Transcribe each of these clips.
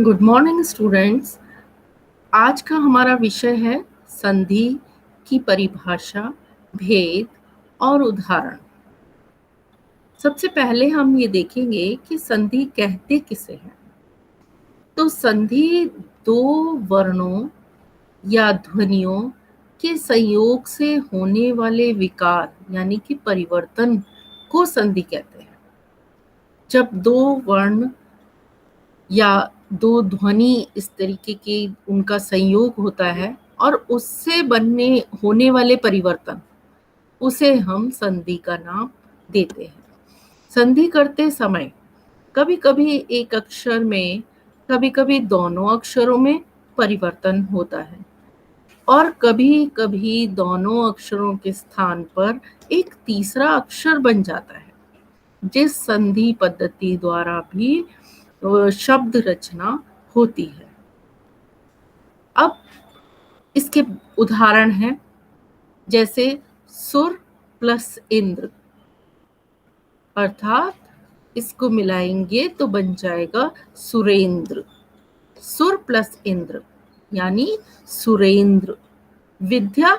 Good morning students. आज का हमारा विषय है संधि की परिभाषा, भेद और उदाहरण। सबसे पहले हम ये देखेंगे कि संधि कहते किसे हैं। तो संधि दो वर्णों या ध्वनियों के संयोग से होने वाले विकार यानी कि परिवर्तन को संधि कहते हैं। जब दो वर्ण या दो ध्वनि इस तरीके के उनका संयोग होता है और उससे बनने होने वाले परिवर्तन, उसे हम संधि का नाम देते हैं। संधि करते समय कभी कभी एक अक्षर में, कभी कभी दोनों अक्षरों में परिवर्तन होता है और कभी कभी दोनों अक्षरों के स्थान पर एक तीसरा अक्षर बन जाता है, जिस संधि पद्धति द्वारा भी शब्द रचना होती है। अब इसके उदाहरण हैं, जैसे सुर प्लस इंद्र, अर्थात इसको मिलाएंगे तो बन जाएगा सुरेंद्र। सुर प्लस इंद्र यानी सुरेंद्र। विद्या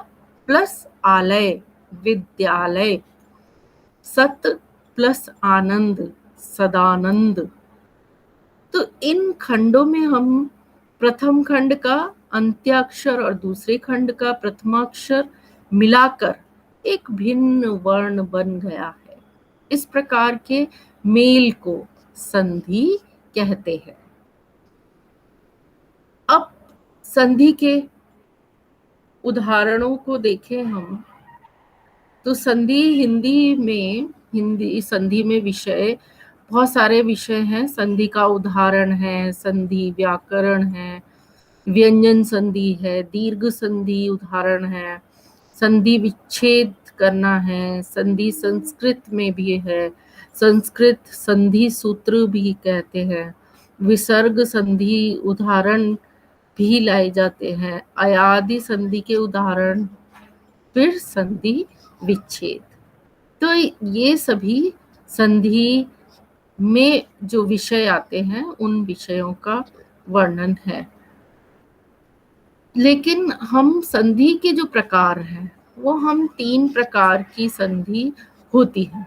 प्लस आलय, विद्यालय। सत प्लस आनंद, सदानंद। तो इन खंडों में हम प्रथम खंड का अंत्याक्षर और दूसरे खंड का प्रथमाक्षर मिलाकर एक भिन्न वर्ण बन गया है। इस प्रकार के मेल को संधि कहते हैं। अब संधि के उदाहरणों को देखें हम, तो हिंदी संधि में विषय बहुत सारे विषय हैं। संधि का उदाहरण है, संधि व्याकरण है, व्यंजन संधि है, दीर्घ संधि उदाहरण है, संधि विच्छेद करना है, संधि संस्कृत में भी है, संस्कृत संधि सूत्र भी कहते हैं, विसर्ग संधि उदाहरण भी लाए जाते हैं, अयादि संधि के उदाहरण, फिर संधि विच्छेद। तो ये सभी संधि में जो विषय आते हैं उन विषयों का वर्णन है। लेकिन हम संधि के जो प्रकार हैं वो हम 3 प्रकार की संधि होती है।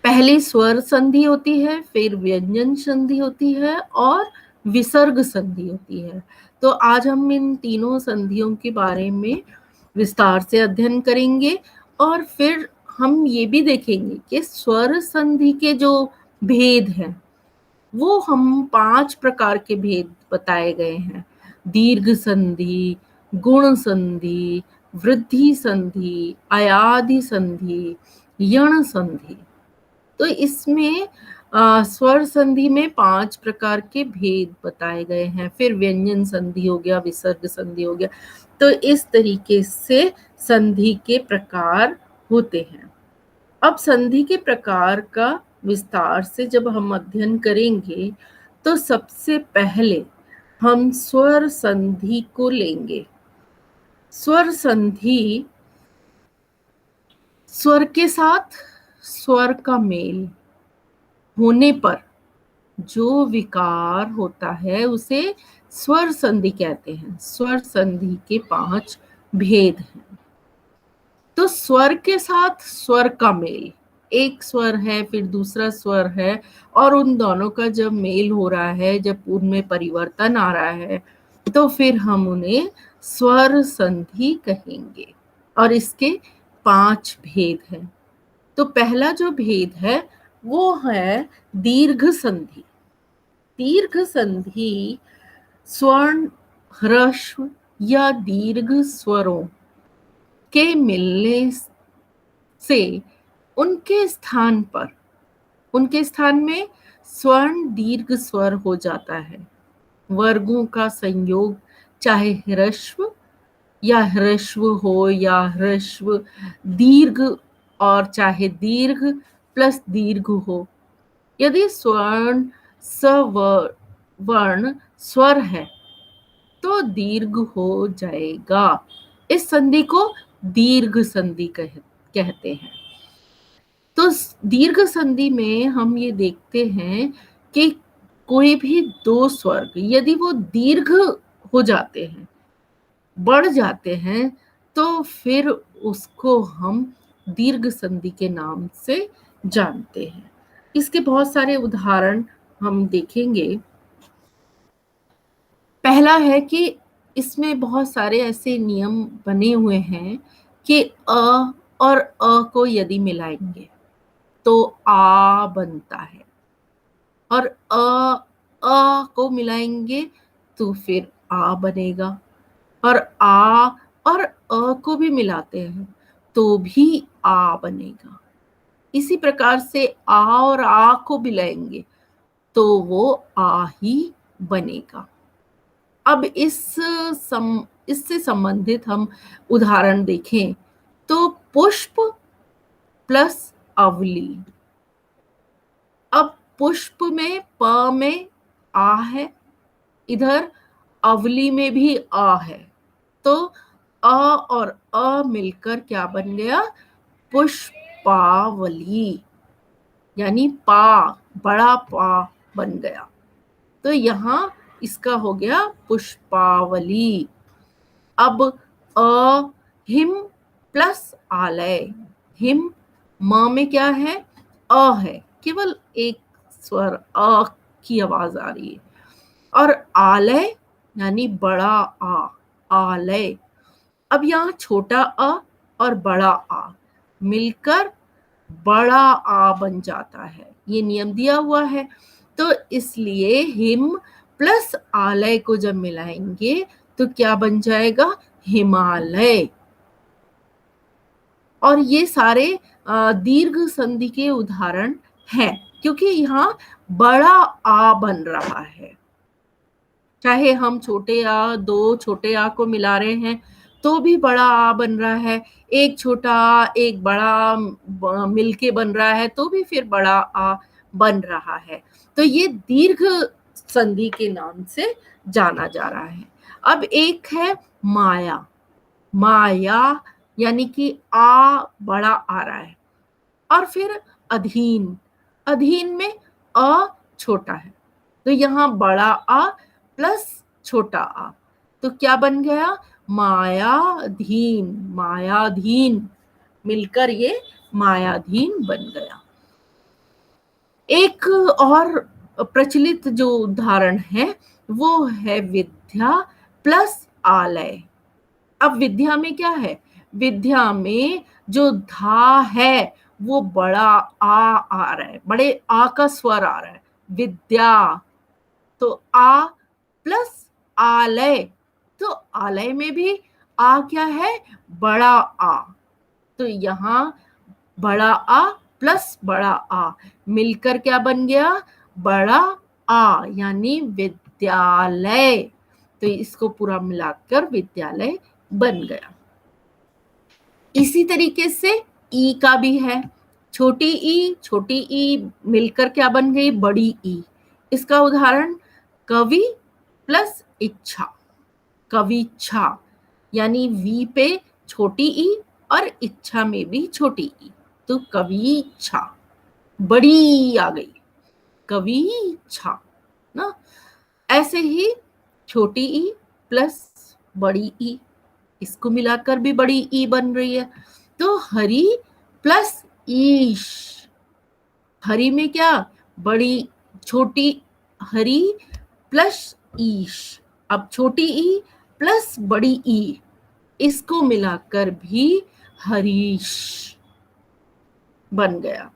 पहले स्वर संधि होती है, फिर व्यंजन संधि होती है और विसर्ग संधि होती है। तो आज हम इन तीनों संधियों के बारे में विस्तार से अध्ययन करेंगे और फिर हम ये भी देखेंगे कि स्वर संधि के जो भेद हैं वो हम 5 प्रकार के भेद बताए गए हैं। दीर्घ संधि, गुण संधि, वृद्धि संधि, अयादि संधि, यण संधि। तो इसमें स्वर संधि में 5 प्रकार के भेद बताए गए हैं। फिर व्यंजन संधि हो गया, विसर्ग संधि हो गया। तो इस तरीके से संधि के प्रकार होते हैं। अब संधि के प्रकार का विस्तार से जब हम अध्ययन करेंगे तो सबसे पहले हम स्वर संधि को लेंगे। स्वर संधि स्वर के साथ स्वर का मेल होने पर जो विकार होता है उसे स्वर संधि कहते हैं। स्वर संधि के 5 भेद हैं। तो स्वर के साथ स्वर का मेल, एक स्वर है फिर दूसरा स्वर है और उन दोनों का जब मेल हो रहा है, जब उनमें परिवर्तन आ रहा है, तो फिर हम उन्हें स्वर संधि कहेंगे। और इसके 5 भेद हैं। तो पहला जो भेद है वो है दीर्घ संधि। दीर्घ संधि स्वर्ण, ह्रस्व या दीर्घ स्वरों के मिलने से उनके स्थान में स्वर्ण दीर्घ स्वर हो जाता है। वर्गों का संयोग चाहे ह्रस्व या ह्रस्व हो या ह्रस्व दीर्घ और चाहे दीर्घ प्लस दीर्घ हो, यदि स्वर्ण सवर्ण स्वर है तो दीर्घ हो जाएगा। इस संधि को दीर्घ संधि कहते हैं। तो दीर्घ संधि में हम ये देखते हैं कि कोई भी दो स्वर्ग यदि वो दीर्घ हो जाते हैं, बढ़ जाते हैं, तो फिर उसको हम दीर्घ संधि के नाम से जानते हैं। इसके बहुत सारे उदाहरण हम देखेंगे। पहला है कि इसमें बहुत सारे ऐसे नियम बने हुए हैं कि और को यदि मिलाएंगे तो आ बनता है, और को मिलाएंगे तो फिर आ बनेगा, और आ और को भी मिलाते हैं तो भी आ बनेगा। इसी प्रकार से आ और आ को मिलाएंगे तो वो आ ही बनेगा। अब इससे संबंधित हम उदाहरण देखें तो पुष्प प्लस अवली। अब पुष्प में प में आ है, इधर अवली में भी आ है, तो अ और अ मिलकर क्या बन गया? पुष्पावली, यानी पा, बड़ा पा बन गया। तो यहाँ इसका हो गया पुष्पावली। अब हिम प्लस आलय। हिम म में क्या है? अ है, केवल एक स्वर अ की आवाज आ रही है। और आलय यानी बड़ा आ, आलय। अब यहाँ छोटा अ और बड़ा आ मिलकर बड़ा आ बन जाता है, ये नियम दिया हुआ है। तो इसलिए हिम प्लस आलय को जब मिलाएंगे तो क्या बन जाएगा? हिमालय। और ये सारे दीर्घ संधि के उदाहरण हैं, क्योंकि यहाँ बड़ा आ बन रहा है। चाहे हम छोटे आ, दो छोटे आ को मिला रहे हैं तो भी बड़ा आ बन रहा है, एक छोटा आ एक बड़ा मिलके बन रहा है तो भी फिर बड़ा आ बन रहा है। तो ये दीर्घ संधि के नाम से जाना जा रहा है। अब एक है माया। माया यानी कि आ बड़ा आ रहा है, और फिर अधीन। अधीन में अ छोटा है, तो यहाँ बड़ा आ प्लस छोटा आ, तो क्या बन गया? मायाधीन। मायाधीन मिलकर ये मायाधीन बन गया। एक और प्रचलित जो उदाहरण है वो है विद्या प्लस आलय। अब विद्या में क्या है? विद्या में जो धा है वो बड़ा आ रहा है, बड़े आ का स्वर आ रहा है, विद्या। तो आ प्लस आलय, तो आलय में भी आ क्या है? बड़ा आ। तो यहाँ बड़ा आ प्लस बड़ा आ मिलकर क्या बन गया? बड़ा आ, यानी विद्यालय। तो इसको पूरा मिलाकर विद्यालय बन गया। इसी तरीके से ई का भी है। छोटी ई मिलकर क्या बन गई? बड़ी ई। इसका उदाहरण कवि प्लस इच्छा। कविच्छा, यानी वी पे छोटी ई और इच्छा में भी छोटी ई, तो कविच्छा। बड़ी आ गई, कविच्छा ना। ऐसे ही छोटी ई प्लस बड़ी ई, इसको मिलाकर भी बड़ी ई बन रही है। तो हरी प्लस ईश। हरी में क्या? बड़ी छोटी हरी प्लस ईश। अब छोटी ई प्लस बड़ी ई, इसको मिलाकर भी हरीश बन गया।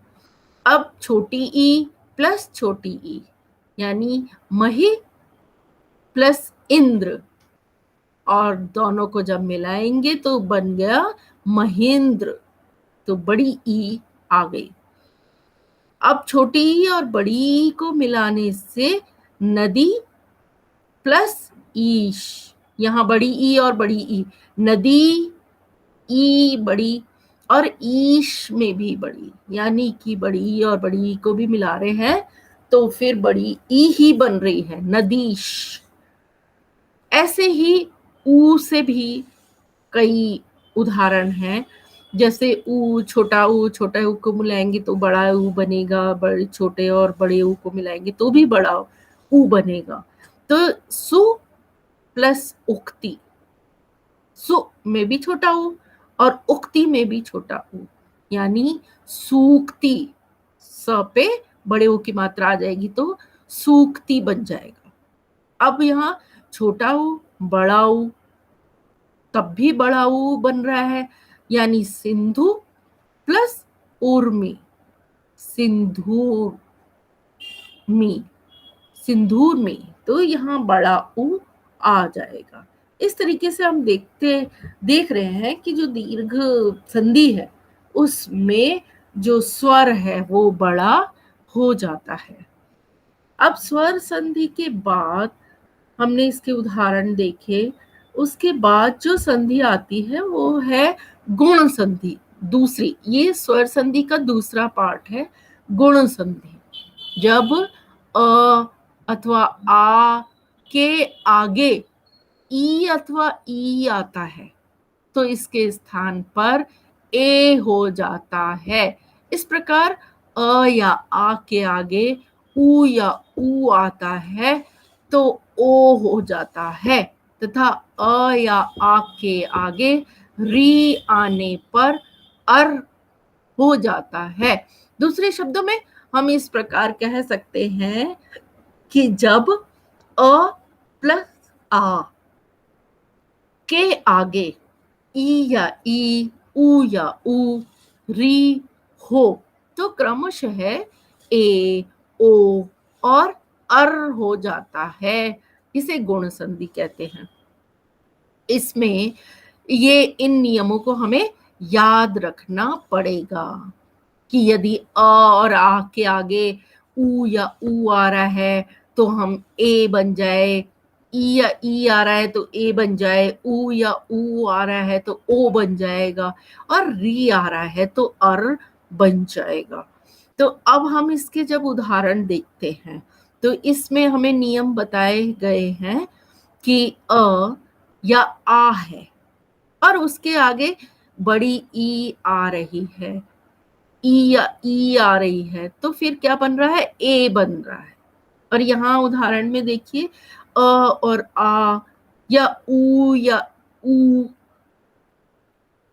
अब छोटी ई प्लस छोटी ई, यानी मही प्लस इंद्र, और दोनों को जब मिलाएंगे तो बन गया महेंद्र। तो बड़ी ई आ गई। अब छोटी ई और बड़ी ई को मिलाने से नदी प्लस ईश। यहाँ बड़ी ई और बड़ी ई, नदी ई बड़ी और ईश में भी बड़ी, यानी कि बड़ी ई और बड़ी ई को भी मिला रहे हैं तो फिर बड़ी ई ही बन रही है, नदीश। ऐसे ही ऊ से भी कई उदाहरण हैं। जैसे ऊ छोटा ऊ को मिलाएंगे तो बड़ा ऊ बनेगा, बड़े छोटे और बड़े ऊ को मिलाएंगे तो भी बड़ा उ बनेगा। तो सु प्लस उक्ति, सु में भी छोटा उ और उक्ति में भी छोटा उ, यानी सूक्ति। स पे बड़े उ की मात्रा आ जाएगी तो सूक्ति बन जाएगा। अब यहाँ छोटा उ बड़ा उ, तब भी बड़ा उ बन रहा है, यानी सिंधु प्लस उर्मी, सिंधूर मी, सिंदूर में। तो यहाँ बड़ा उ आ जाएगा। इस तरीके से हम देख रहे हैं कि जो दीर्घ संधि है उसमें जो स्वर है वो बड़ा हो जाता है। अब स्वर संधि के बाद हमने इसके उदाहरण देखे, उसके बाद जो संधि आती है वो है गुण संधि। दूसरी, ये स्वर संधि का दूसरा पार्ट है, गुण संधि। जब अ अथवा आ के आगे ई अथवा ई आता है तो इसके स्थान पर ए हो जाता है। इस प्रकार अ या आ के आगे उ या ऊ आता है तो ओ हो जाता है, तथा अ या आ के आगे री आने पर अर हो जाता है। दूसरे शब्दों में हम इस प्रकार कह सकते हैं कि जब अ प्लस आ के आगे ई या ई, उ या उ, री हो तो क्रमशः ए, ओ और अर हो जाता है। इसे गुण संधि कहते हैं। इसमें ये इन नियमों को हमें याद रखना पड़ेगा कि यदि अ और आ के आगे उ या ऊ आ रहा है तो हम ए बन जाए, ई या ई आ रहा है तो ए बन जाए, उ या ऊ आ रहा है तो ओ बन जाएगा, और री आ रहा है तो अर बन जाएगा। तो अब हम इसके जब उदाहरण देखते हैं तो इसमें हमें नियम बताए गए हैं कि अ या आ है और उसके आगे बड़ी ई आ रही है, ई या ई आ रही है, तो फिर क्या बन रहा है, ए बन रहा है। और यहाँ उदाहरण में देखिए अ और आ या ऊ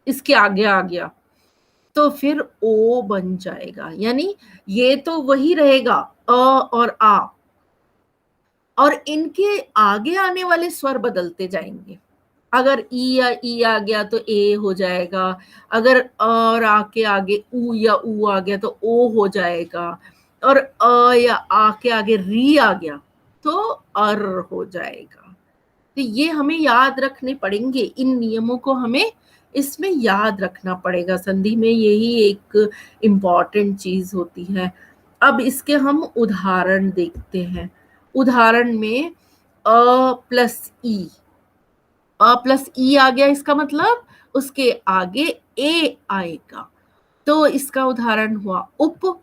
इसके आगे आ गया तो फिर ओ बन जाएगा, यानी ये तो वही रहेगा अ और आ, और इनके आगे आने वाले स्वर बदलते जाएंगे। अगर ई या ई आ गया तो ए हो जाएगा, अगर और आ के आगे ऊ या ऊ आ गया तो ओ हो जाएगा, और अ या आ के आगे री आ गया तो अर हो जाएगा। तो ये हमें याद रखने पड़ेंगे, इन नियमों को हमें इसमें याद रखना पड़ेगा। संधि में यही एक इम्पॉर्टेंट चीज होती है। अब इसके हम उदाहरण देखते हैं। उदाहरण में अ प्लस ई, अ प्लस ई आ गया, इसका मतलब उसके आगे ए आएगा। तो इसका उदाहरण हुआ उप,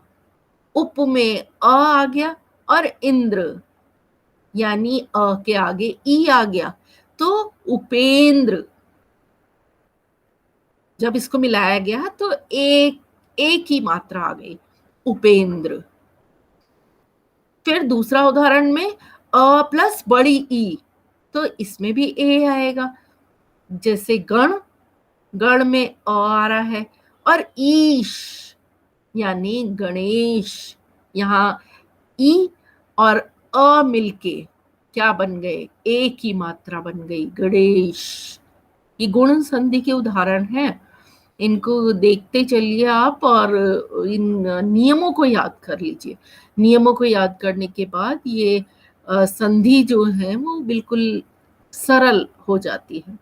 उप में आ गया, और इंद्र यानी अ के आगे ई आ गया तो उपेंद्र। जब इसको मिलाया गया तो एक ही मात्रा आ गई, उपेंद्र। फिर दूसरा उदाहरण में अ प्लस बड़ी ई, तो इसमें भी ए आएगा। जैसे गण, गण में अ आ रहा है, और ईश यानी गणेश, यहाँ ई और अ मिलके क्या बन गए, एक ही मात्रा बन गई, गणेश। ये गुण संधि के उदाहरण हैं। इनको देखते चलिए आप और इन नियमों को याद कर लीजिए। नियमों को याद करने के बाद ये संधि जो है वो बिल्कुल सरल हो जाती है।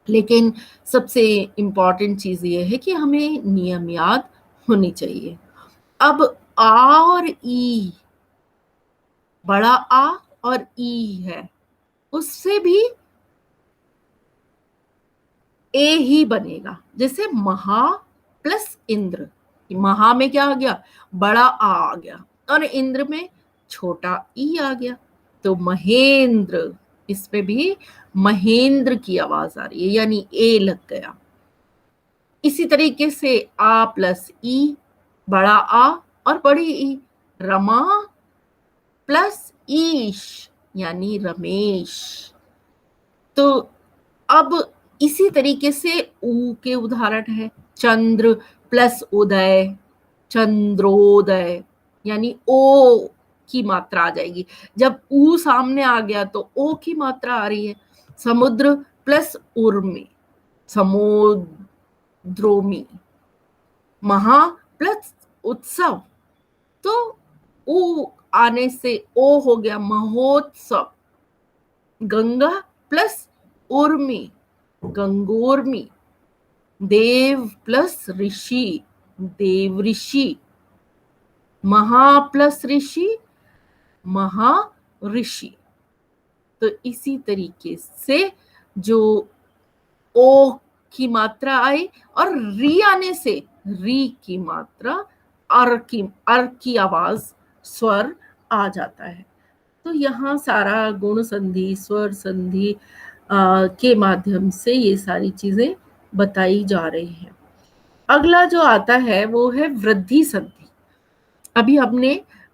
लेकिन सबसे इम्पॉर्टेंट चीज ये है कि हमें नियम याद होनी चाहिए। अब आ और ई, बड़ा आ और ई है, उससे भी ए ही बनेगा। जैसे महा प्लस इंद्र, महा में क्या आ गया, बड़ा आ गया, और इंद्र में छोटा ई आ गया तो महेंद्र। इसमें भी महेंद्र की आवाज आ रही है, यानी ए लग गया। इसी तरीके से आ प्लस ई, बड़ा आ और बड़ी ई, रमा प्लस ईश यानी रमेश। तो अब इसी तरीके से ऊ के उदाहरण है। चंद्र प्लस उदय, चंद्रोदय, यानी ओ की मात्रा आ जाएगी। जब ऊ सामने आ गया तो ओ की मात्रा आ रही है। समुद्र प्लस उर्मी, समुद्रोमी। महा प्लस उत्सव, तो ऊ आने से ओ हो गया महोत्सव। गंगा प्लस उर्मी, गंगोर्मी। देव प्लस ऋषि, देवऋषि। महा प्लस ऋषि, महर्षि। तो इसी तरीके से जो ओ की मात्रा आई और री आने से री की मात्रा, अर की आवाज, स्वर आ जाता है। तो यहाँ सारा गुण संधि, स्वर संधि के माध्यम से ये सारी चीजें बताई जा रही हैं। अगला जो आता है वो है वृद्धि संधि।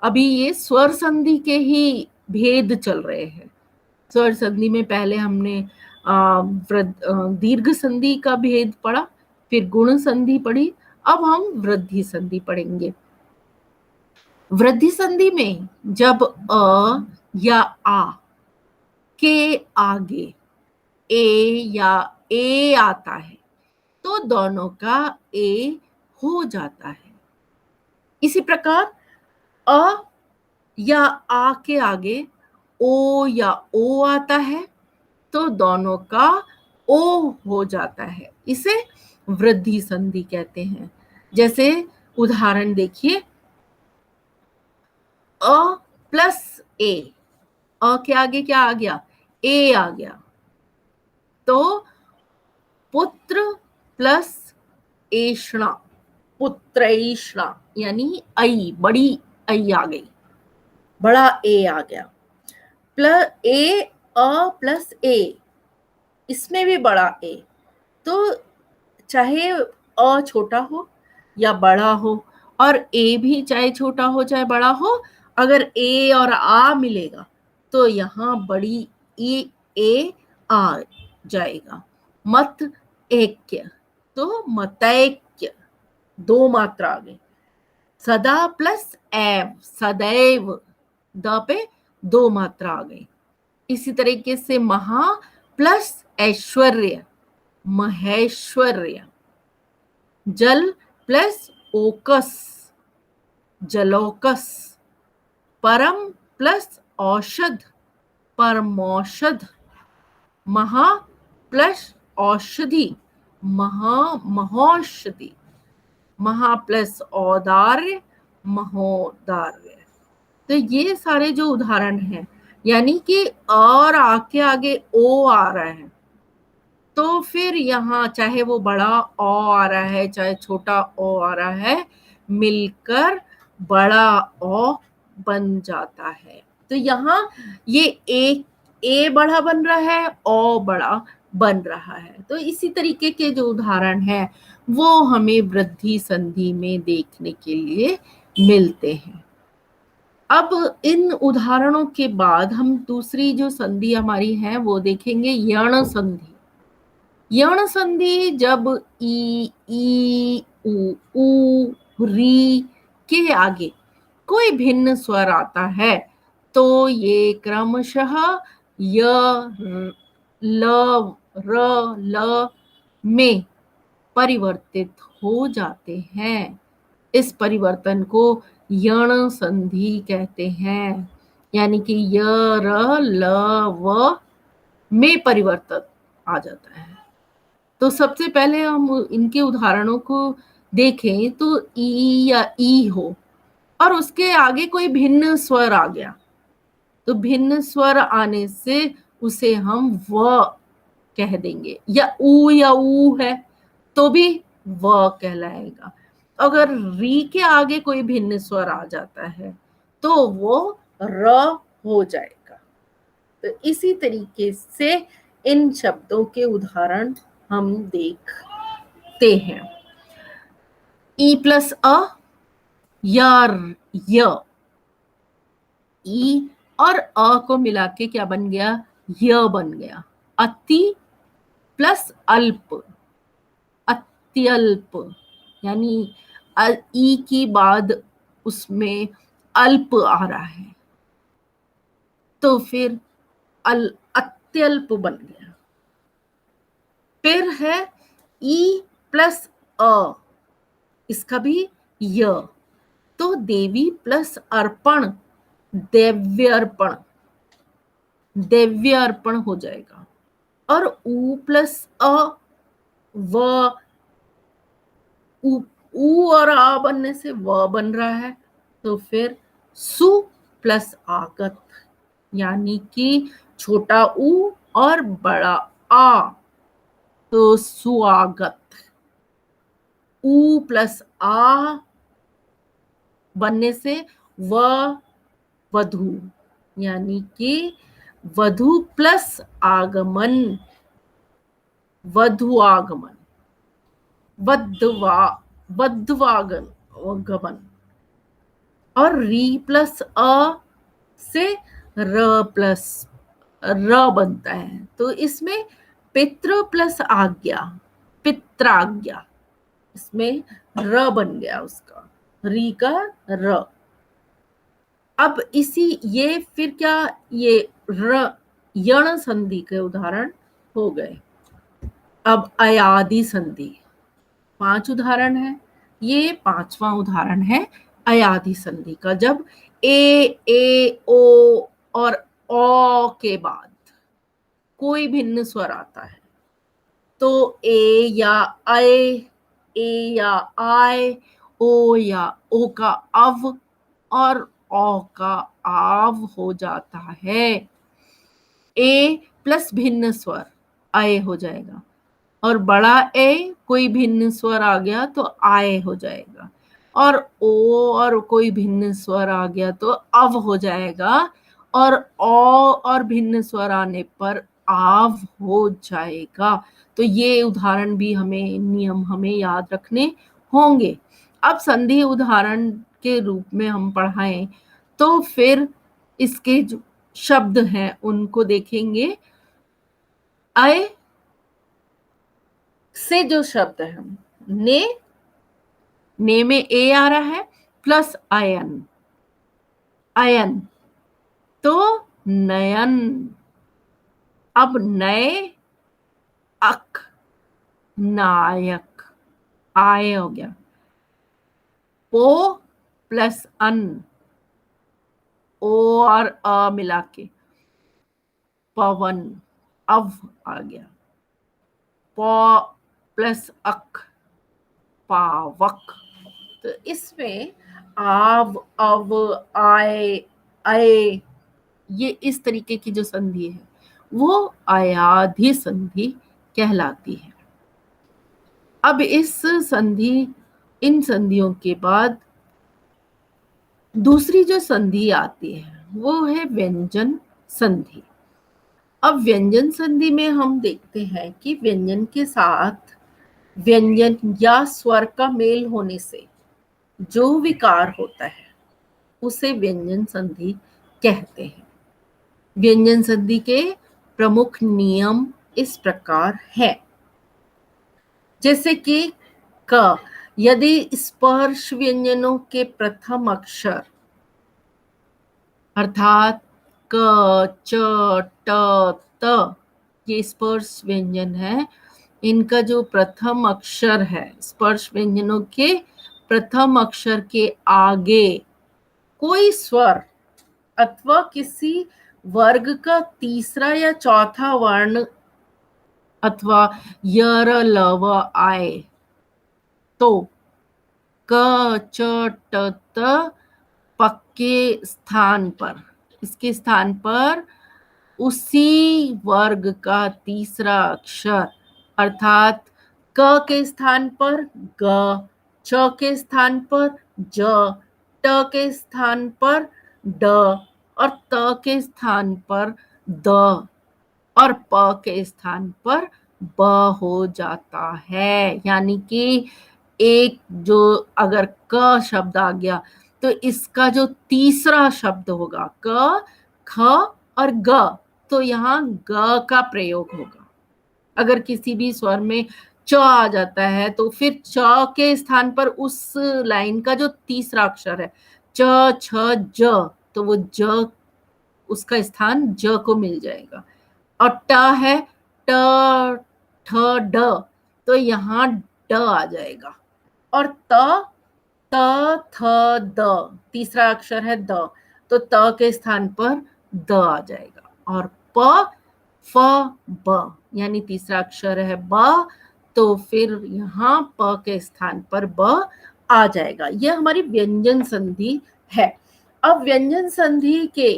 अभी ये स्वर संधि के ही भेद चल रहे हैं। स्वर संधि में पहले हमने दीर्घ संधि का भेद पढ़ा, फिर गुण संधि पढ़ी, अब हम वृद्धि संधि पढ़ेंगे। वृद्धि संधि में जब अ या आ के आगे ए या ए आता है तो दोनों का ए हो जाता है। इसी प्रकार अ या आ के आगे ओ या ओ आता है तो दोनों का ओ हो जाता है। इसे वृद्धि संधि कहते हैं। जैसे उदाहरण देखिए, अ प्लस ए, अ के आगे क्या आ गया, ए आ गया। तो पुत्र प्लस एषणा, पुत्रैषणा, यानी आई, बड़ी आई आ गई, बड़ा ए आ गया। प्लस ए, अ प्लस ए, इसमें भी बड़ा ए। तो चाहे अ छोटा हो या बड़ा हो, और ए भी चाहे छोटा हो चाहे बड़ा हो, अगर ए और आ मिलेगा तो यहाँ बड़ी ए आ जाएगा। मत ऐक्य, तो मतैक्य, दो मात्रा आ गई। सदा प्लस एव, सदैव, द पे दो मात्रा आ गई। इसी तरीके से महा प्लस ऐश्वर्य, महेश्वर्य। जल प्लस ओकस, जलौकस। परम प्लस औषध, परमौषध। महा प्लस औषधि, महौषधि। महा प्लस औदार्य, महोदार्य। तो ये सारे जो उदाहरण हैं, यानी कि और आके आगे ओ आ रहा है, तो फिर यहाँ चाहे वो बड़ा ओ आ रहा है चाहे छोटा ओ आ रहा है, मिलकर बड़ा ओ बन जाता है। तो यहाँ ये एक ए बड़ा बन रहा है, ओ बड़ा बन रहा है। तो इसी तरीके के जो उदाहरण हैं वो हमें वृद्धि संधि में देखने के लिए मिलते हैं। अब इन उदाहरणों के बाद हम दूसरी जो संधि हमारी है वो देखेंगे, यण संधि। यण संधि जब ई उ री के आगे कोई भिन्न स्वर आता है तो ये क्रमशः य, ल, र, ल में परिवर्तित हो जाते हैं। इस परिवर्तन को यण संधि कहते हैं, यानी कि य, र, ल, व में परिवर्तन आ जाता है। तो सबसे पहले हम इनके उदाहरणों को देखें तो ई या ई हो और उसके आगे कोई भिन्न स्वर आ गया, तो भिन्न स्वर आने से उसे हम व कह देंगे, या ऊ है तो भी व कहलाएगा। अगर री के आगे कोई भिन्न स्वर आ जाता है तो वो र हो जाएगा। तो इसी तरीके से इन शब्दों के उदाहरण हम देखते हैं। ई प्लस अ, य, ई और अ को मिला के क्या बन गया, य बन गया। अति प्लस अल्प, अत्यल्प, यानी ई की बाद उसमें अल्प आ रहा है, तो फिर अत्यल्प बन गया। फिर है ई प्लस अ, इसका भी य, तो देवी प्लस अर्पण, दिव्य अर्पण, दिव्य अर्पण हो जाएगा। और ऊ प्लस अ, व, ऊ और आ बनने से व बन रहा है, तो फिर सु प्लस आगत, यानी कि छोटा ऊ और बड़ा आ, तो सुआगत। ऊ प्लस आ बनने से व वधु, यानी कि वधु प्लस आगमन, वधु आगमन, वधवागन गमन। और री प्लस अ से र प्लस र बनता है, तो इसमें पितृ प्लस आज्ञा, पित्राज्ञा, इसमें र बन गया उसका, री का र। अब इसी ये फिर क्या, ये र यण संधि के उदाहरण हो गए। अब अयादि संधि, 5 उदाहरण है, ये 5वां उदाहरण है अयादि संधि का। जब ए ओ और ओ के बाद कोई भिन्न स्वर आता है, तो ए या ए या आय, ओ या ओ का अव और ओ का आव हो जाता है। ए प्लस भिन्न स्वर आय हो जाएगा, और बड़ा ए कोई भिन्न स्वर आ गया तो आय हो जाएगा, और ओ और कोई भिन्न स्वर आ गया तो अव हो जाएगा, और ओ और भिन्न स्वर आने पर आव हो जाएगा। तो ये उदाहरण भी हमें, नियम हमें याद रखने होंगे। अब संधि उदाहरण के रूप में हम पढ़ाएं तो फिर इसके जो शब्द हैं उनको देखेंगे। आय से जो शब्द है, ने में ए आ रहा है प्लस अयन, अयन, तो नयन। अब नए, अक, नायक, आय हो गया। पो प्लस अन, ओ और अ मिला के पवन, अव आ गया। पौ प्लस अक, पावक। तो इसमें आव, अव, आय, अय, ये इस तरीके की जो संधि है वो अयाधि संधि कहलाती है। अब इस संधि, इन संधियों के बाद दूसरी जो संधि आती है वो है व्यंजन संधि। अब व्यंजन संधि में हम देखते हैं कि व्यंजन के साथ व्यंजन या स्वर का मेल होने से जो विकार होता है उसे व्यंजन संधि कहते हैं। व्यंजन संधि के प्रमुख नियम इस प्रकार है, जैसे कि क, यदि स्पर्श व्यंजनों के प्रथम अक्षर अर्थात क, च, ट, त, ये स्पर्श व्यंजन है, इनका जो प्रथम अक्षर है, स्पर्श व्यंजनों के प्रथम अक्षर के आगे कोई स्वर अथवा किसी वर्ग का तीसरा या चौथा वर्ण अथवा य, र, ल, व आए तो क, च, ट, त पक्के स्थान पर, इसके स्थान पर उसी वर्ग का तीसरा अक्षर अर्थात क के स्थान पर ग, च के स्थान पर ज, ट के स्थान पर ड, और त के स्थान पर द, और प के स्थान पर ब हो जाता है। यानी कि एक जो अगर क शब्द आ गया तो इसका जो तीसरा शब्द होगा क, ख और ग, तो यहाँ ग का प्रयोग होगा। अगर किसी भी स्वर में च आ जाता है तो फिर च के स्थान पर उस लाइन का जो तीसरा अक्षर है च, छ, ज, तो वो ज, उसका स्थान ज को मिल जाएगा। और ट है ट, ठ, ड, तो यहाँ ड आ जाएगा। और त, थ, द, तीसरा अक्षर है द, तो त के स्थान पर द आ जाएगा। और प, फ, ब, यानी तीसरा अक्षर है ब, तो फिर यहाँ प के स्थान पर ब आ जाएगा। यह हमारी व्यंजन संधि है। अब व्यंजन संधि के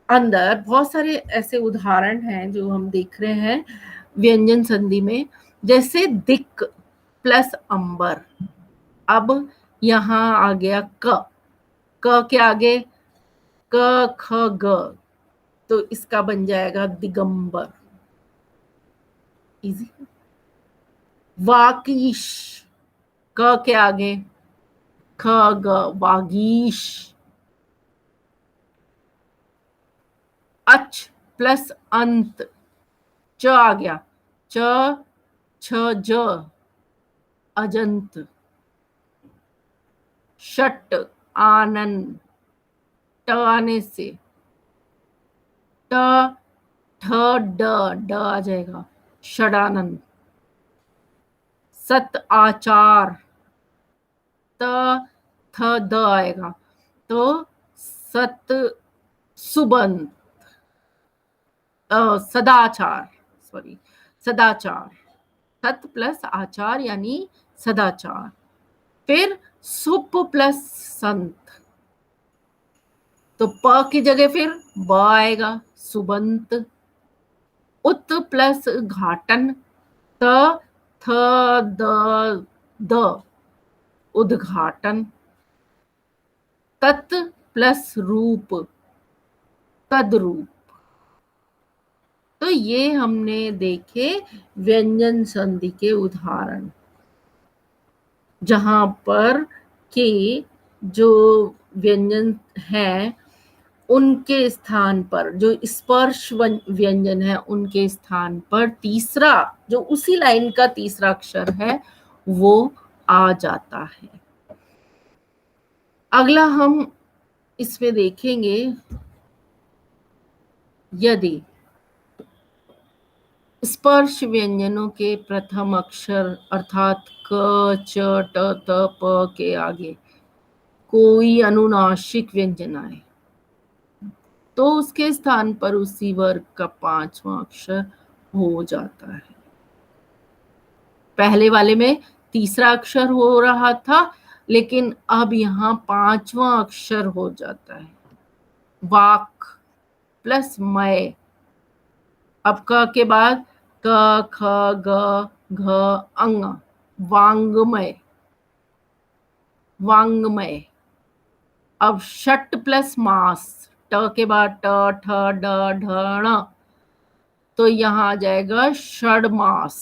अंदर बहुत सारे ऐसे उदाहरण हैं जो हम देख रहे हैं व्यंजन संधि में, जैसे दिक प्लस अंबर। अब यहाँ आ गया क, क के आगे क, ख, ग, तो इसका बन जाएगा दिगंबर। इजी। वाकीश, क के आगे ख, ग, वागीश। अच प्लस अंत, च आ गया, च, छ, ज, अजंत। षट आनंद, ट आने से ट, ठ, ड, ड आ जाएगा, षडानंद। सत आचार, त, थ, द आएगा, तो सत सुबंध, सदाचार, सॉरी, सदाचार। सत प्लस आचार यानी सदाचार। फिर सुप प्लस संत, तो प की जगह फिर ब आएगा, सुबंत। उत प्लस घाटन, त, थ, द, उद्घाटन। तत् प्लस रूप, तद्रूप। तो ये हमने देखे व्यंजन संधि के उदाहरण, जहां पर के जो व्यंजन हैं उनके स्थान पर, जो स्पर्श व्यंजन है उनके स्थान पर तीसरा, जो उसी लाइन का तीसरा अक्षर है, वो आ जाता है। अगला हम इसमें देखेंगे, यदि स्पर्श व्यंजनों के प्रथम अक्षर अर्थात क, च, ट, त, प के आगे कोई अनुनासिक व्यंजन आए, तो उसके स्थान पर उसी वर्ग का पांचवा अक्षर हो जाता है। पहले वाले में तीसरा अक्षर हो रहा था, लेकिन अब यहाँ पांचवा अक्षर हो जाता है। वाक प्लस मय। अब क के बाद क, ख, ग, घ, अंग, वांग्मय, वांग्मय। अब षट प्लस मास, ट के बाद ट, ठ, ड, ढ, ण, तो यहाँ आ जाएगा षडमास।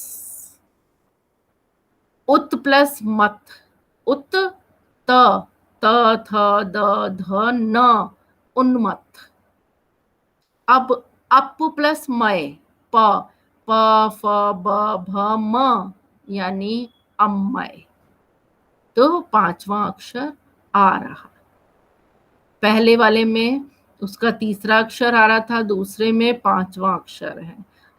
उत प्लस मत, उत, त, त, थ, द, ध, न, उन्मत्त। अब अप प्लस मय, प, प, फ, ब, भ, म, यानी अम्मय। तो पांचवा अक्षर आ रहा। पहले वाले में उसका तीसरा अक्षर आ रहा था, दूसरे में पांचवा अक्षर है।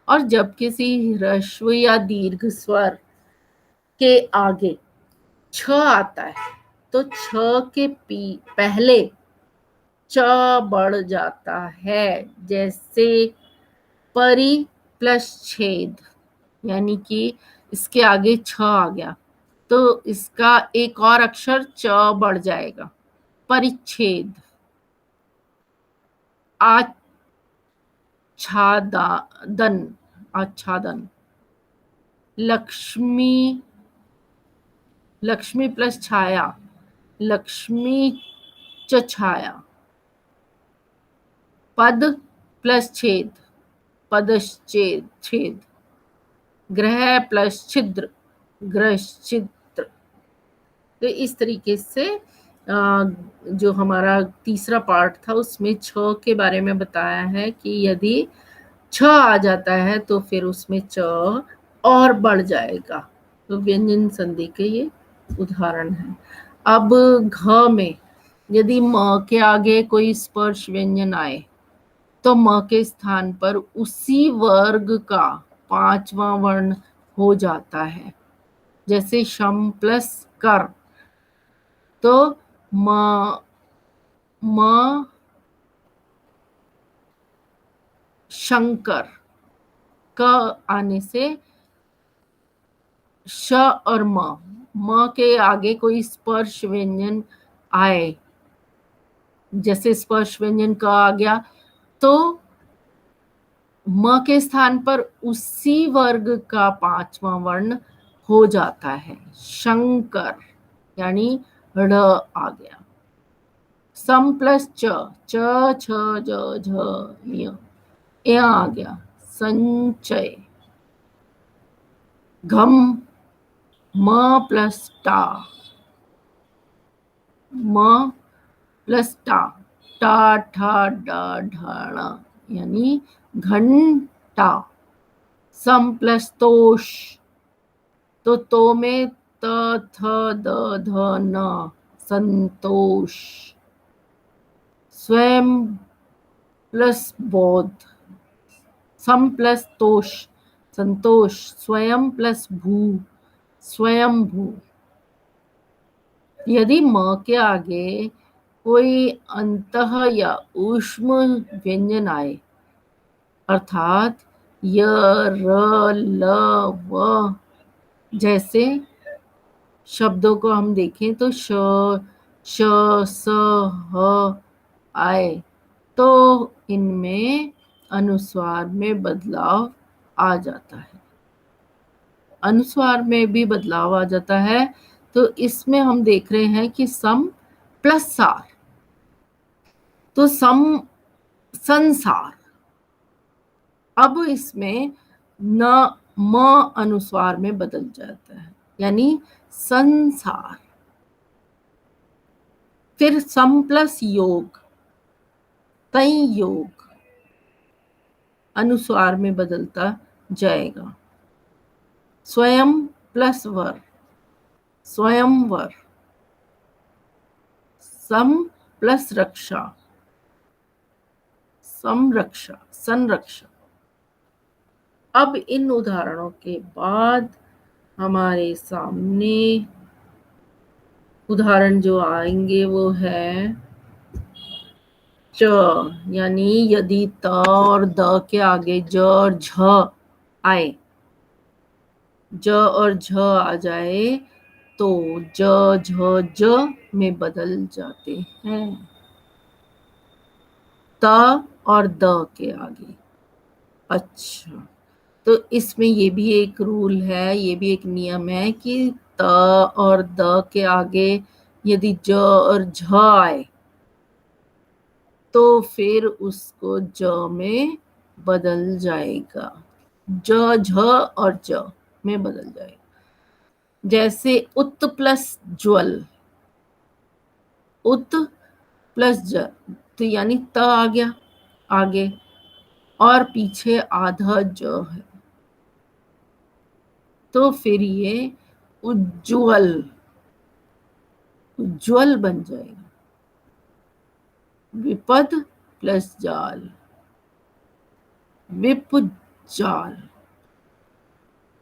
और जब किसी ह्रस्व या दीर्घ स्वर के आगे छ आता है, तो छ के पहले च बढ़ जाता है। जैसे परि प्लस छेद, यानी कि इसके आगे छ आ गया, तो इसका एक और अक्षर च बढ़ जाएगा, परिच्छेद। आच्छादन, आच्छादन। लक्ष्मी, लक्ष्मी प्लस छाया, लक्ष्मी च छाया। पद प्लस छेद, पदश्चेद, छेद। ग्रह प्लस छिद्र, ग्रह छिद्र। तो इस तरीके से जो हमारा तीसरा पार्ट था उसमें छ के बारे में बताया है कि यदि छ आ जाता है तो फिर उसमें च और बढ़ जाएगा। तो व्यंजन संधि के ये उदाहरण है। अब घ में यदि म के आगे कोई स्पर्श व्यंजन आए तो म के स्थान पर उसी वर्ग का पांचवा वर्ण हो जाता है। जैसे शम प्लस कर, तो म म शंकर, क आने से श और म के आगे कोई स्पर्श व्यंजन आए, जैसे स्पर्श व्यंजन क आ गया, तो म के स्थान पर उसी वर्ग का पांचवा वर्ण हो जाता है, शंकर, यानी ड़ आ गया। सम प्लस च, च छ ज झ य, ए आ गया, संचय। घम, म प्लस टा, म प्लस टा, टा ठा डा ढाणा, यानी घंटा। सम प्लस तोष, तो में त थ द ध न, संतोष। स्वयं प्लस बोध, सम प्लस तोष, संतोष। स्वयं प्लस भू, स्वयं भू। यदि म के आगे कोई अंतः या ऊष्म व्यंजन आए, अर्थात य र ल व जैसे शब्दों को हम देखें तो श श स ह आए, तो इनमें अनुस्वार में बदलाव आ जाता है। अनुस्वार में भी बदलाव आ जाता है, तो इसमें हम देख रहे हैं कि सम प्लस सार, तो सम संसार। अब इसमें न म अनुस्वार में बदल जाता है, यानी संसार। फिर सम प्लस योग, तय योग अनुस्वार में बदलता जाएगा। स्वयं प्लस वर, स्वयंवर। सम प्लस रक्षा, संरक्षा, संरक्षा। अब इन उदाहरणों के बाद हमारे सामने उदाहरण जो आएंगे वो है च, यानी यदि त और द के आगे ज और झ आए, ज और झ आ जाए, तो ज झ ज में बदल जाते हैं, त और द के आगे। अच्छा, तो इसमें ये भी एक रूल है, ये भी एक नियम है कि त और द के आगे यदि ज और झ आए तो फिर उसको ज में बदल जाएगा, ज झ और ज में बदल जाएगा। जैसे उत प्लस ज्वल, उत प्लस ज, तो यानी त आ गया आगे और पीछे आधा ज है, तो फिर ये उज्ज्वल, उज्ज्वल बन जाएगा। विपद प्लस जाल, विपजाल।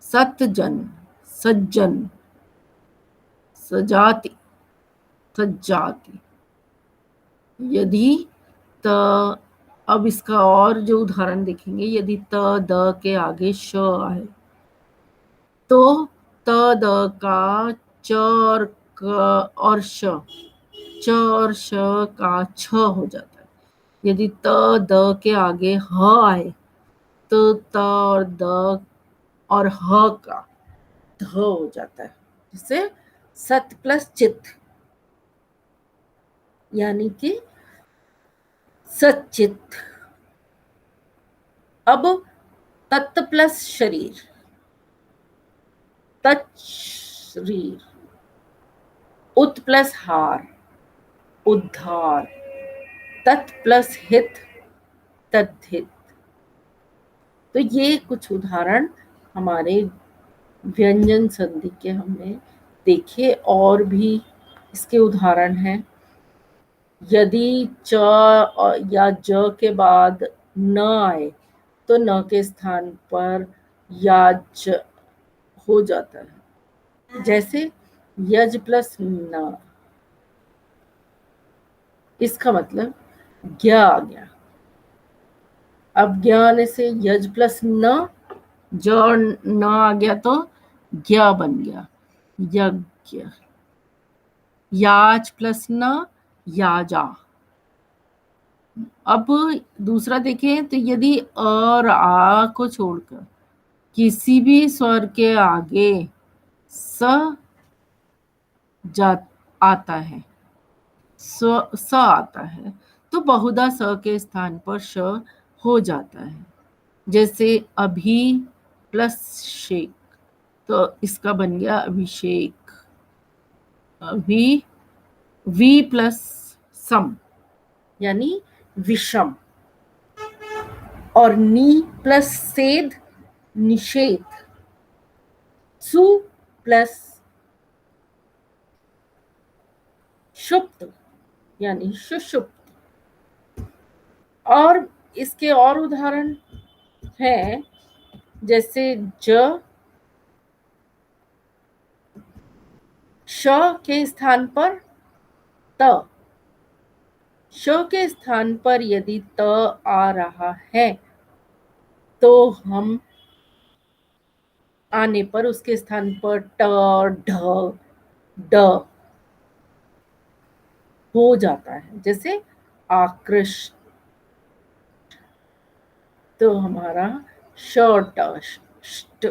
सतजन, सज्जन, सजाति, सज्जाति। यदि त, अब इसका और जो उदाहरण देखेंगे, यदि त द के आगे श आए तो त द का च और क और श, च और श का छ हो जाता है। यदि त द के आगे ह आए तो त और द और ह का ध हो जाता है, जिससे सत प्लस चित, यानी कि सचित। अब तत् प्लस शरीर, तत् शरीर। उत प्लस हार, उद्धार, तत् प्लस हित, तद्धित। तो ये कुछ उदाहरण हमारे व्यंजन संधि के हमने देखे, और भी इसके उदाहरण हैं। यदि च या ज के बाद न आए तो न के स्थान पर याज हो जाता है। जैसे यज प्लस न, इसका मतलब ज्ञ आ गया। अब ज्ञ आने से यज प्लस न, ज और न आ गया तो ज्ञ बन गया, यज्ञ। याज प्लस न, याजा। अब दूसरा देखें तो यदि अ और आ को छोड़कर किसी भी स्वर के आगे स जा आता है, स आता है, तो बहुधा स के स्थान पर श हो जाता है। जैसे अभी प्लस शेक, तो इसका बन गया अभिषेक। अभी वी प्लस सम यानी विषम, और नी प्लस सेद, निषेध। सु प्लस शुप्त यानी सुषुप्त। और इसके और उदाहरण हैं, जैसे ज श के स्थान पर त, श के स्थान पर यदि त आ रहा है तो हम आने पर उसके स्थान पर ट, ढ, ड हो जाता है। जैसे आकृष्ट, तो हमारा ष्ट।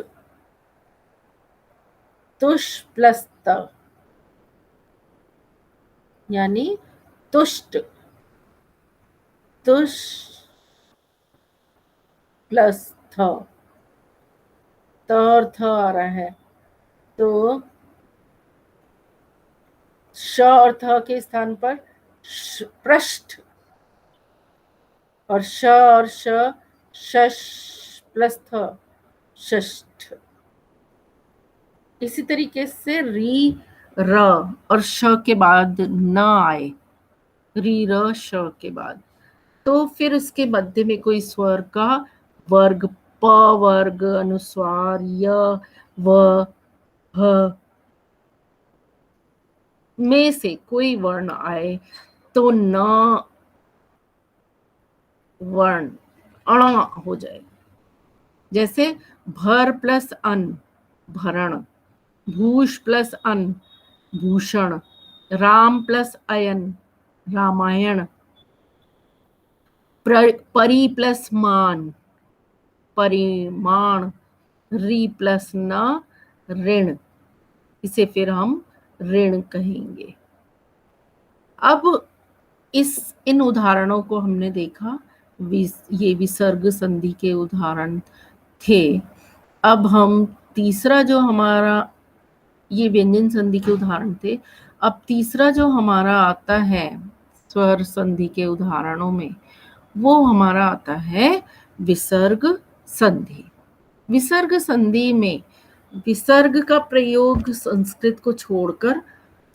तुष प्लस त यानी तुष्ट, तुष प्लस थ, त और थ आ रहा है तो श और थ के स्थान पर पृष्ठ, और श और श, शश प्लस थ, षष्ठ। इसी तरीके से री र और श के बाद न आए, री र श के बाद, तो फिर उसके मध्य में कोई स्वर का वर्ग, प वर्ग, अनुस्वार, य, व, ह में से कोई वर्ण आए तो न वर्ण अण हो जाएगा। जैसे भर प्लस अन, भरण। भूष प्लस अन, भूषण। राम प्लस अयन, रामायण। परि प्लस मान, परिमाण। री प्लस न, ऋण। इसे फिर हम ऋण कहेंगे। अब इन उदाहरणों को हमने देखा, ये विसर्ग संधि के उदाहरण थे। अब हम तीसरा जो हमारा, ये व्यंजन संधि के उदाहरण थे। अब तीसरा जो हमारा आता है स्वर संधि के उदाहरणों में, वो हमारा आता है विसर्ग संधि। विसर्ग संधि में विसर्ग का प्रयोग संस्कृत को छोड़कर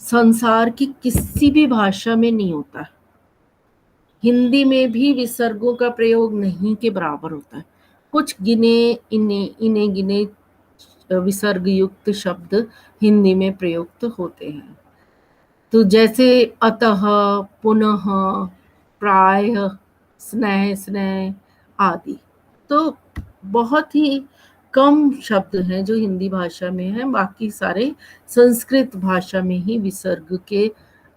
संसार की किसी भी भाषा में नहीं होता। हिंदी में भी विसर्गों का प्रयोग नहीं के बराबर होता है। कुछ इन्हें गिने विसर्ग युक्त शब्द हिंदी में प्रयुक्त होते हैं। तो जैसे अतः, पुनः, प्रायः, स्नेह, स्नेह आदि। तो बहुत ही कम शब्द हैं जो हिंदी भाषा में हैं, बाकी सारे संस्कृत भाषा में ही विसर्ग के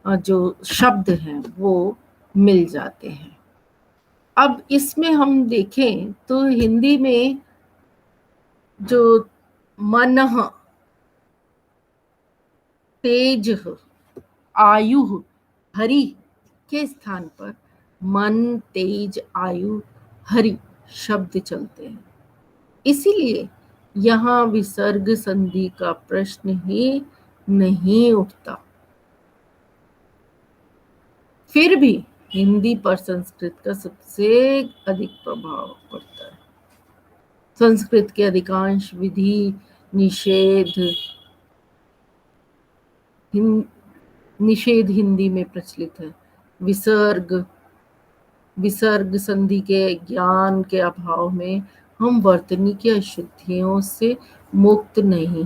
जो शब्द हैं वो मिल जाते हैं। अब इसमें हम देखें तो हिंदी में जो मनः, तेज, आयु, हरि के स्थान पर मन, तेज, आयु, हरि शब्द चलते हैं। इसीलिए यहाँ विसर्ग संधि का प्रश्न ही नहीं उठता। फिर भी हिंदी पर संस्कृत का सबसे अधिक प्रभाव पड़ता है। संस्कृत के अधिकांश विधि निषेध निषेध हिंदी में प्रचलित है। विसर्ग विसर्ग संधि के ज्ञान के अभाव में हम वर्तनी की अशुद्धियों से मुक्त नहीं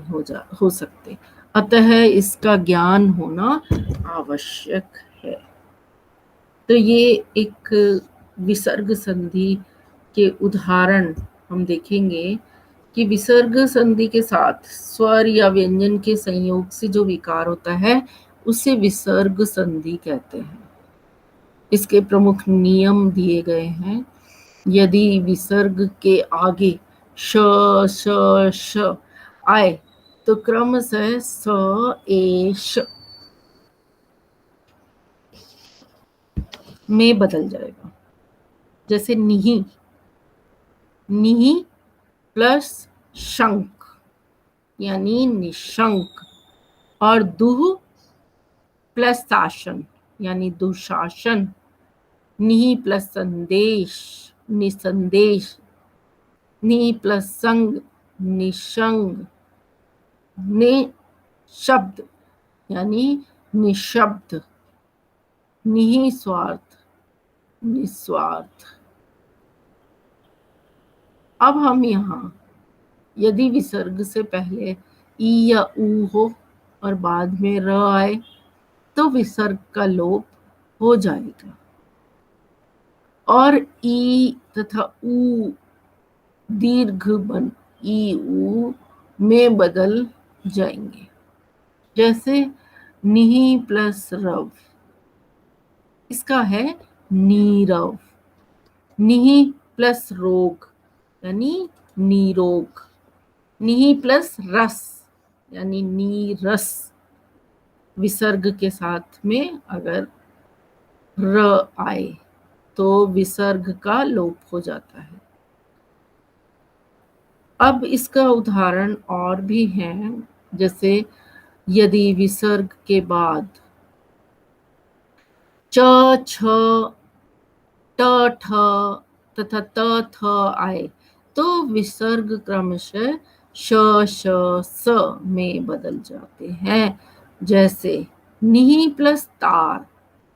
हो सकते, अतः इसका ज्ञान होना आवश्यक है। तो ये एक विसर्ग संधि के उदाहरण हम देखेंगे कि विसर्ग संधि के साथ स्वर या व्यंजन के संयोग से जो विकार होता है उसे विसर्ग संधि कहते हैं। इसके प्रमुख नियम दिए गए हैं। यदि विसर्ग के आगे श श श आए तो क्रमशः स ए श में बदल जाएगा। जैसे निहि, निहि प्लस शंक यानी निशंक, और दुह प्लस शासन यानी दुशासन। निहि प्लस संदेश, निसंदेश। नि प्लस संग, निशंग। निशब्द यानी निशब्द। निहि स्वार्थ, निस्वार्थ। अब हम यहाँ यदि विसर्ग से पहले ई या ऊ हो और बाद में र आए तो विसर्ग का लोप हो जाएगा और ई तथा ऊ दीर्घ बन ई ऊ में बदल जाएंगे। जैसे निहि प्लस रव, इसका है नीरव। निहि प्लस रोग यानी नीरोग। निहि प्लस रस यानी नीरस। विसर्ग के साथ में अगर र आए तो विसर्ग का लोप हो जाता है। अब इसका उदाहरण और भी हैं। जैसे यदि विसर्ग के बाद च छ ट ठ तथा त थ आए तो विसर्ग क्रमशः श श स में बदल जाते हैं। जैसे निहि प्लस तार,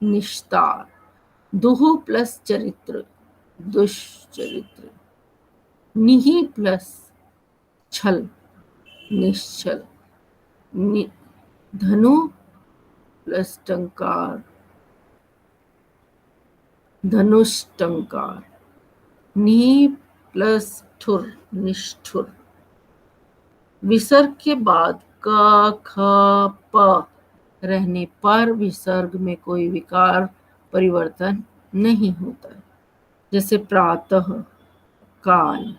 निस्तार। दुह प्लस चरित्र, दुष्चरित्र। निहि प्लस छल, निश्चल। धनु प्लस टंकार, धनुष टंकार। निहि प्लस ठुर, निष्ठुर। विसर्ग के बाद क ख प रहने पर विसर्ग में कोई विकार परिवर्तन नहीं होता। जैसे प्रातः काल,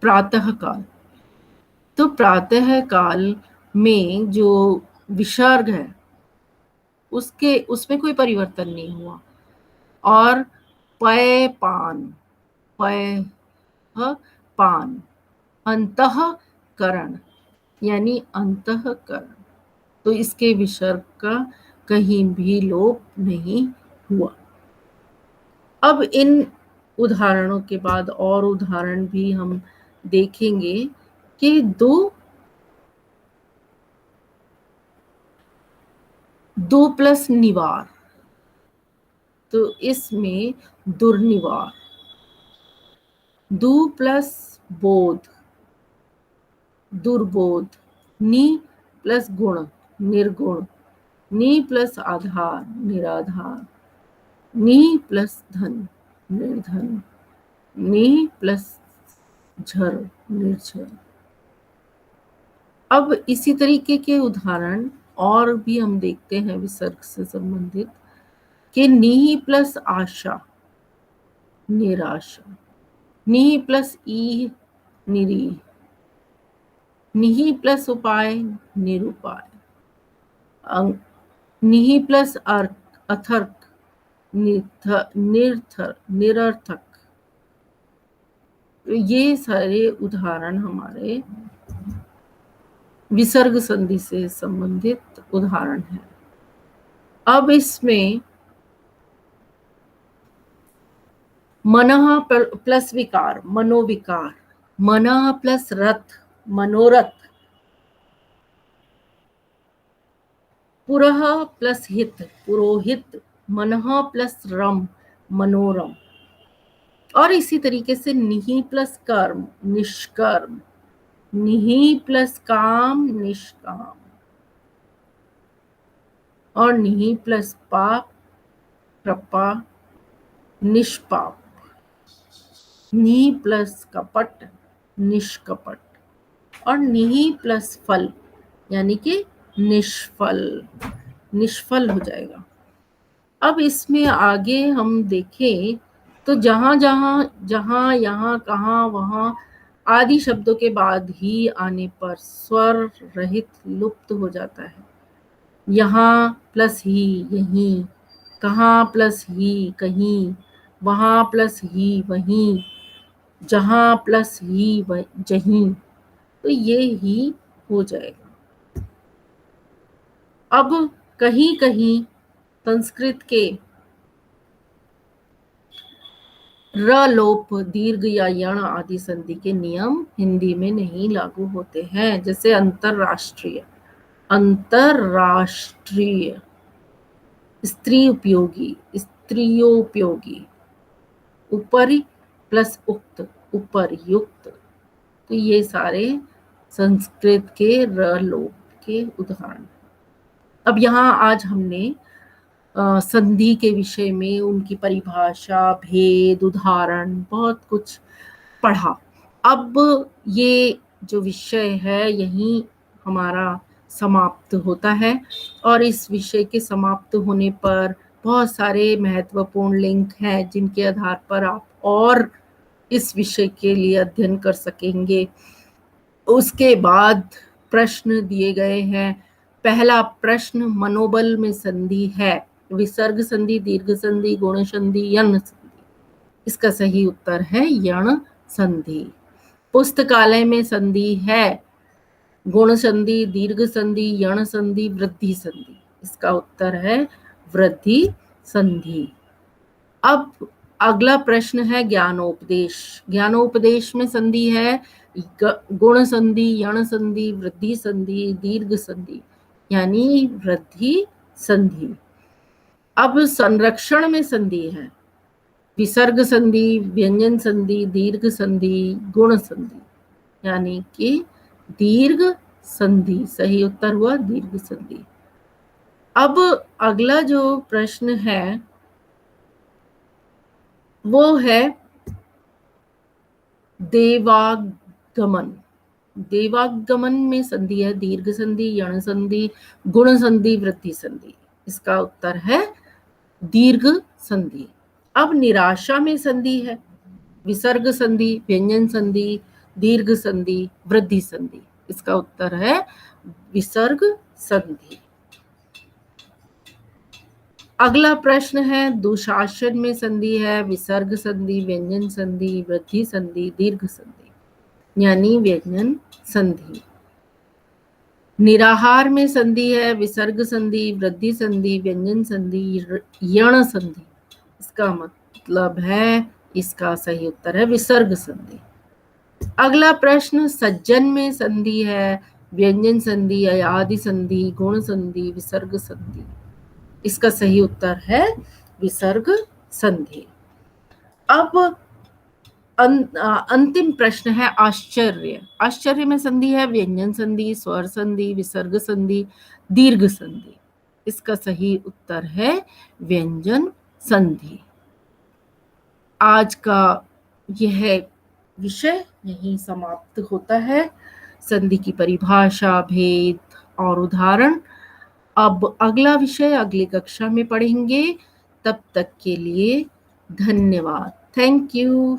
प्रातः काल। तो प्रातः काल में जो विसर्ग है उसमें कोई परिवर्तन नहीं हुआ। और पय पान, पय पान। अंतःकरण यानी अंतःकरण, तो इसके विसर्ग का कहीं भी लोप नहीं हुआ। अब इन उदाहरणों के बाद और उदाहरण भी हम देखेंगे कि दो प्लस निवार, तो इसमें दुर्निवार। दु प्लस बोध, दुर्बोध। नि प्लस गुण, निर्गुण। नि प्लस आधार, निराधार। नि प्लस धन, निर्धन। नि प्लस झर, निर्झर। अब इसी तरीके के उदाहरण और भी हम देखते हैं विसर्ग से संबंधित कि नि प्लस आशा, निराशा। नि प्लस ई, निरीह। निहि प्लस उपाय, निरुपाय। निहि प्लस अथर्क, निरर्थक। ये सारे उदाहरण हमारे विसर्ग संधि से संबंधित उदाहरण हैं। अब इसमें मनः प्लस विकार मनोविकार, मनः प्लस रथ मनोरथ, पुरः प्लस हित पुरोहित, मनः प्लस रम मनोरम। और इसी तरीके से निहि प्लस कर्म निष्कर्म, निहि प्लस काम निष्काम, और निहि प्लस पाप कृपा निष्पाप, नि प्लस कपट निष्कपट, और निहि प्लस फल यानी कि निष्फल, निष्फल हो जाएगा। अब इसमें आगे हम देखें तो जहां जहां जहां यहाँ कहाँ वहां आदि शब्दों के बाद ही आने पर स्वर रहित लुप्त हो जाता है। यहाँ प्लस ही यहीं, कहाँ प्लस ही कहीं, वहां प्लस ही वहीं, जहां प्लस ही जहीं, तो ये ही हो जाएगा। अब कहीं कहीं संस्कृत के र लोप दीर्घ या यण आदि संधि के नियम हिंदी में नहीं लागू होते हैं, जैसे अंतरराष्ट्रीय, अंतरराष्ट्रीय, स्त्री उपयोगी, स्त्रियोपयोगी, उपरि प्लस उक्त उपरयुक्त, तो ये सारे संस्कृत के र लोप के उदाहरण। अब यहाँ आज हमने संधि के विषय में उनकी परिभाषा, भेद, उदाहरण बहुत कुछ पढ़ा। अब ये जो विषय है यहीं हमारा समाप्त होता है, और इस विषय के समाप्त होने पर बहुत सारे महत्वपूर्ण लिंक हैं जिनके आधार पर आप और इस विषय के लिए अध्ययन कर सकेंगे। उसके बाद प्रश्न दिए गए हैं। पहला प्रश्न, मनोबल में संधि है विसर्ग संधि, दीर्घ संधि, गुण संधि, यण संधि। इसका सही उत्तर है यण संधि। पुस्तकालय में संधि है गुण संधि, दीर्घ संधि, यण संधि, वृद्धि संधि। इसका उत्तर है वृद्धि संधि। अब अगला प्रश्न है ज्ञानोपदेश। ज्ञानोपदेश में संधि है गुण संधि, यण संधि, वृद्धि संधि, दीर्घ संधि, यानी वृद्धि संधि। अब संरक्षण में संधि है विसर्ग संधि, व्यंजन संधि, दीर्घ संधि, गुण संधि, यानी कि दीर्घ संधि। सही उत्तर हुआ दीर्घ संधि। अब अगला जो प्रश्न है वो है देवागमन। देवागमन में संधि है दीर्घ संधि, यण संधि, गुण संधि, वृद्धि संधि। इसका उत्तर है दीर्घ संधि। अब निराशा में संधि है विसर्ग संधि, व्यंजन संधि, दीर्घ संधि, वृद्धि संधि। इसका उत्तर है विसर्ग संधि। अगला प्रश्न है दुशासन में संधि है विसर्ग संधि, व्यंजन संधि, वृद्धि संधि, दीर्घ संधि, यानी व्यंजन संधि। निराहार में संधि है विसर्ग संधि, वृद्धि संधि, व्यंजन संधि, यण संधि। इसका मतलब है, इसका सही उत्तर है विसर्ग संधि। अगला प्रश्न सज्जन में संधि है व्यंजन संधि, अयादि संधि, गुण संधि, विसर्ग संधि। इसका सही उत्तर है विसर्ग संधि। अब अंतिम प्रश्न है आश्चर्य। आश्चर्य में संधि है व्यंजन संधि, स्वर संधि, विसर्ग संधि, दीर्घ संधि। इसका सही उत्तर है व्यंजन संधि। आज का यह विषय यहीं समाप्त होता है। संधि की परिभाषा, भेद और उदाहरण। अब अगला विषय अगली कक्षा में पढ़ेंगे। तब तक के लिए धन्यवाद। Thank you.